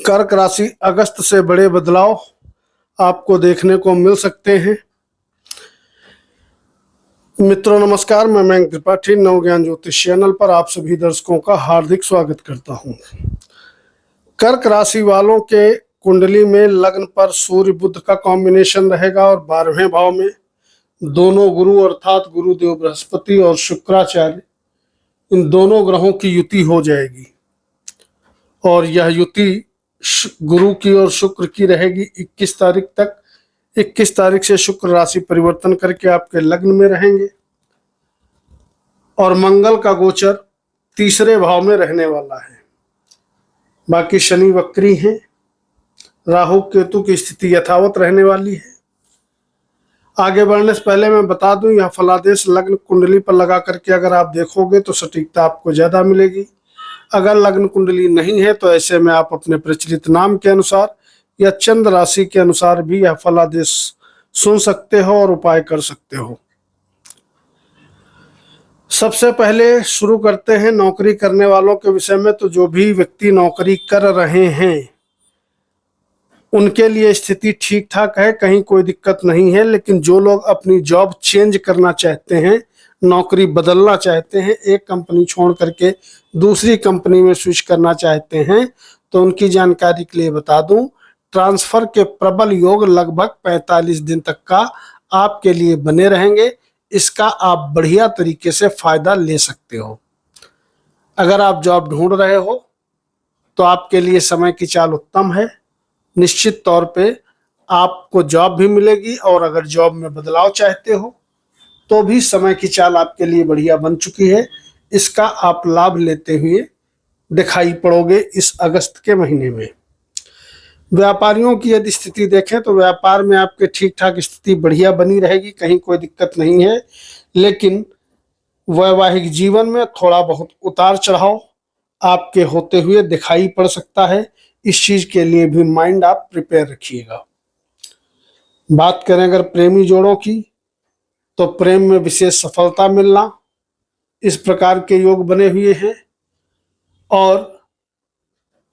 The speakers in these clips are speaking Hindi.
कर्क राशि अगस्त से बड़े बदलाव आपको देखने को मिल सकते हैं। मित्रों नमस्कार, मैं मयंक त्रिपाठी नव ज्ञान ज्योतिष चैनल पर आप सभी दर्शकों का हार्दिक स्वागत करता हूं। कर्क राशि वालों के कुंडली में लग्न पर सूर्य बुध का कॉम्बिनेशन रहेगा और 12वें भाव में दोनों गुरु अर्थात गुरुदेव बृहस्पति और शुक्राचार्य, इन दोनों ग्रहों की युति हो जाएगी और यह युति गुरु की और शुक्र की रहेगी 21 तारीख तक। 21 तारीख से शुक्र राशि परिवर्तन करके आपके लग्न में रहेंगे और मंगल का गोचर तीसरे भाव में रहने वाला है। बाकी शनि वक्री हैं, राहु केतु की स्थिति यथावत रहने वाली है। आगे बढ़ने से पहले मैं बता दूं, यह फलादेश लग्न कुंडली पर लगा करके अगर आप देखोगे तो सटीकता आपको ज्यादा मिलेगी। अगर लग्न कुंडली नहीं है तो ऐसे में आप अपने प्रचलित नाम के अनुसार या चंद्र राशि के अनुसार भी यह फलादेश सुन सकते हो और उपाय कर सकते हो। सबसे पहले शुरू करते हैं नौकरी करने वालों के विषय में। तो जो भी व्यक्ति नौकरी कर रहे हैं उनके लिए स्थिति ठीक ठाक है, कहीं कोई दिक्कत नहीं है। लेकिन जो लोग अपनी जॉब चेंज करना चाहते हैं, नौकरी बदलना चाहते हैं, एक कंपनी छोड़ करके दूसरी कंपनी में स्विच करना चाहते हैं, तो उनकी जानकारी के लिए बता दूं, ट्रांसफर के प्रबल योग लगभग 45 दिन तक का आपके लिए बने रहेंगे। इसका आप बढ़िया तरीके से फायदा ले सकते हो। अगर आप जॉब ढूंढ रहे हो तो आपके लिए समय की चाल उत्तम है। निश्चित तौर पे आपको जॉब भी मिलेगी और अगर जॉब में बदलाव चाहते हो तो भी समय की चाल आपके लिए बढ़िया बन चुकी है। इसका आप लाभ लेते हुए दिखाई पड़ोगे इस अगस्त के महीने में। व्यापारियों की यदि स्थिति देखें तो व्यापार में आपके ठीक ठाक स्थिति बढ़िया बनी रहेगी, कहीं कोई दिक्कत नहीं है। लेकिन वैवाहिक जीवन में थोड़ा बहुत उतार चढ़ाव आपके होते हुए दिखाई पड़ सकता है। इस चीज के लिए भी माइंड आप प्रिपेयर रखिएगा। बात करें अगर प्रेमी जोड़ों की, तो प्रेम में विशेष सफलता मिलना, इस प्रकार के योग बने हुए हैं। और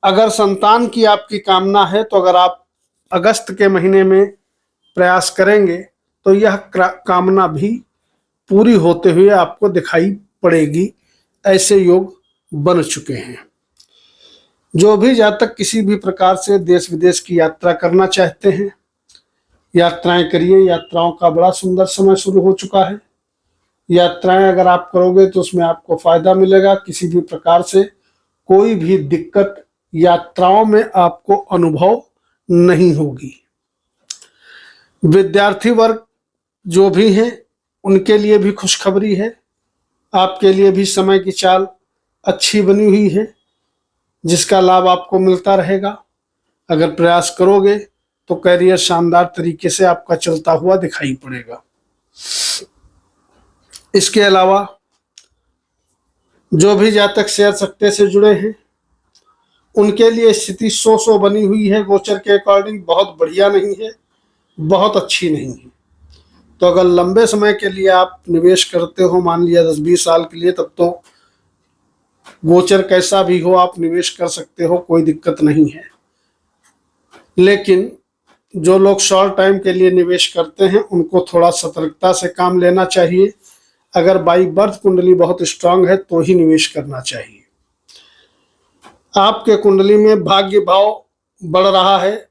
अगर संतान की आपकी कामना है तो अगर आप अगस्त के महीने में प्रयास करेंगे तो यह कामना भी पूरी होते हुए आपको दिखाई पड़ेगी। ऐसे योग बन चुके हैं। जो भी जातक किसी भी प्रकार से देश विदेश की यात्रा करना चाहते हैं, यात्राएं करिए। यात्राओं का बड़ा सुंदर समय शुरू हो चुका है। यात्राएं अगर आप करोगे तो उसमें आपको फायदा मिलेगा। किसी भी प्रकार से कोई भी दिक्कत यात्राओं में आपको अनुभव नहीं होगी। विद्यार्थी वर्ग जो भी हैं उनके लिए भी खुशखबरी है। आपके लिए भी समय की चाल अच्छी बनी हुई है जिसका लाभ आपको मिलता रहेगा। अगर प्रयास करोगे तो कैरियर शानदार तरीके से आपका चलता हुआ दिखाई पड़ेगा। इसके अलावा जो भी जातक शेयर सट्टे से जुड़े हैं उनके लिए स्थिति 100 बनी हुई है। गोचर के अकॉर्डिंग बहुत बढ़िया नहीं है, बहुत अच्छी नहीं है। तो अगर लंबे समय के लिए आप निवेश करते हो, मान लिया 10-20 साल के लिए, तब तो गोचर कैसा भी हो आप निवेश कर सकते हो, कोई दिक्कत नहीं है। लेकिन जो लोग शॉर्ट टाइम के लिए निवेश करते हैं उनको थोड़ा सतर्कता से काम लेना चाहिए। अगर बाई बर्थ कुंडली बहुत स्ट्रांग है तो ही निवेश करना चाहिए। आपके कुंडली में भाग्य भाव बढ़ रहा है,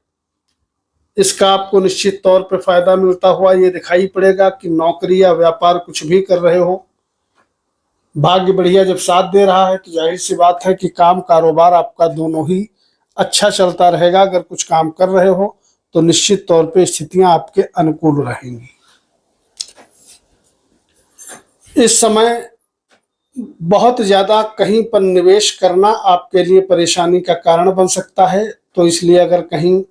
इसका आपको निश्चित तौर पर फायदा मिलता हुआ ये दिखाई पड़ेगा कि नौकरी या व्यापार कुछ भी कर रहे हो, भाग्य बढ़िया जब साथ दे रहा है तो जाहिर सी बात है कि काम कारोबार आपका दोनों ही अच्छा चलता रहेगा। अगर कुछ काम कर रहे हो तो निश्चित तौर पे स्थितियां आपके अनुकूल रहेंगी। इस समय बहुत ज्यादा कहीं पर निवेश करना आपके लिए परेशानी का कारण बन सकता है। तो इसलिए अगर कहीं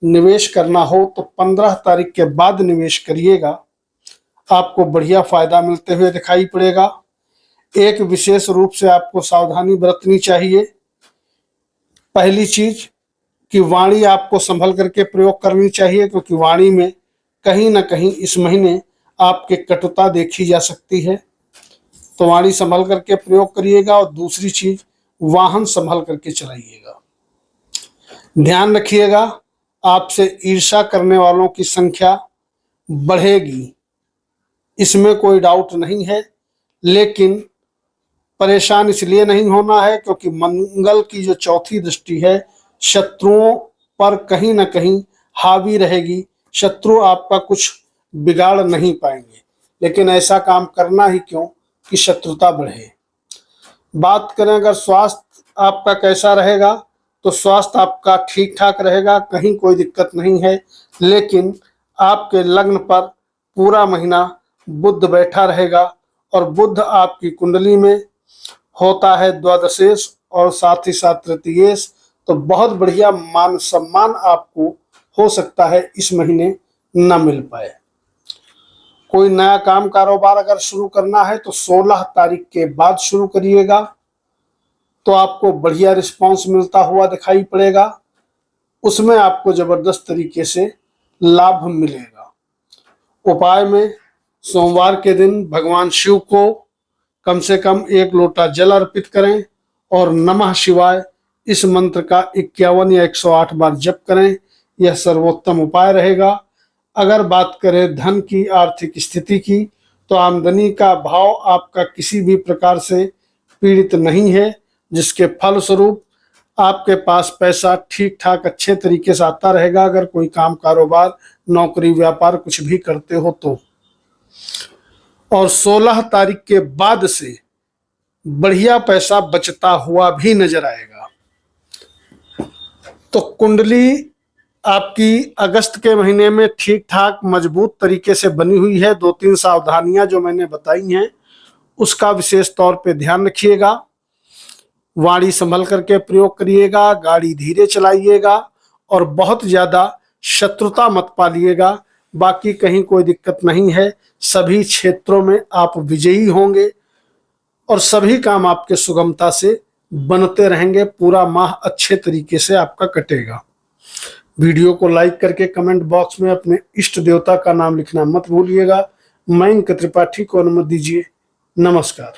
निवेश करना हो तो 15 तारीख के बाद निवेश करिएगा, आपको बढ़िया फायदा मिलते हुए दिखाई पड़ेगा। एक विशेष रूप से आपको सावधानी बरतनी चाहिए। पहली चीज कि वाणी आपको संभल करके प्रयोग करनी चाहिए, क्योंकि वाणी में कहीं ना कहीं इस महीने आपके कटुता देखी जा सकती है। तो वाणी संभल करके प्रयोग करिएगा। और दूसरी चीज, वाहन संभल करके चलाइएगा। ध्यान रखिएगा, आपसे ईर्ष्या करने वालों की संख्या बढ़ेगी, इसमें कोई डाउट नहीं है। लेकिन परेशान इसलिए नहीं होना है क्योंकि मंगल की जो चौथी दृष्टि है शत्रुओं पर कहीं ना कहीं हावी रहेगी। शत्रु आपका कुछ बिगाड़ नहीं पाएंगे, लेकिन ऐसा काम करना ही क्यों कि शत्रुता बढ़े। बात करें अगर स्वास्थ्य आपका कैसा रहेगा, तो स्वास्थ्य आपका ठीक ठाक रहेगा, कहीं कोई दिक्कत नहीं है। लेकिन आपके लग्न पर पूरा महीना बुध बैठा रहेगा, और बुध आपकी कुंडली में होता है द्वादशेश और साथ ही साथ तृतीयेश। तो बहुत बढ़िया मान सम्मान आपको हो सकता है इस महीने न मिल पाए। कोई नया काम कारोबार अगर शुरू करना है तो 16 तारीख के बाद शुरू करिएगा, तो आपको बढ़िया रिस्पांस मिलता हुआ दिखाई पड़ेगा, उसमें आपको जबरदस्त तरीके से लाभ मिलेगा। उपाय में सोमवार के दिन भगवान शिव को कम से कम 1 लोटा जल अर्पित करें और नमः शिवाय इस मंत्र का 51 या 108 बार जप करें, यह सर्वोत्तम उपाय रहेगा। अगर बात करें धन की, आर्थिक स्थिति की, तो आमदनी का भाव आपका किसी भी प्रकार से पीड़ित नहीं है, जिसके फलस्वरूप आपके पास पैसा ठीक ठाक अच्छे तरीके से आता रहेगा। अगर कोई काम कारोबार, नौकरी, व्यापार कुछ भी करते हो तो। और 16 तारीख के बाद से बढ़िया पैसा बचता हुआ भी नजर आएगा। तो कुंडली आपकी अगस्त के महीने में ठीक ठाक मजबूत तरीके से बनी हुई है। 2-3 सावधानियां जो मैंने बताई हैं उसका विशेष तौर पे ध्यान रखिएगा। वाणी संभल करके प्रयोग करिएगा, गाड़ी धीरे चलाइएगा और बहुत ज्यादा शत्रुता मत पालिएगा। बाकी कहीं कोई दिक्कत नहीं है, सभी क्षेत्रों में आप विजयी होंगे और सभी काम आपके सुगमता से बनते रहेंगे। पूरा माह अच्छे तरीके से आपका कटेगा। वीडियो को लाइक करके कमेंट बॉक्स में अपने इष्ट देवता का नाम लिखना मत भूलिएगा। मयंक त्रिपाठी को अनुमति दीजिए। नमस्कार।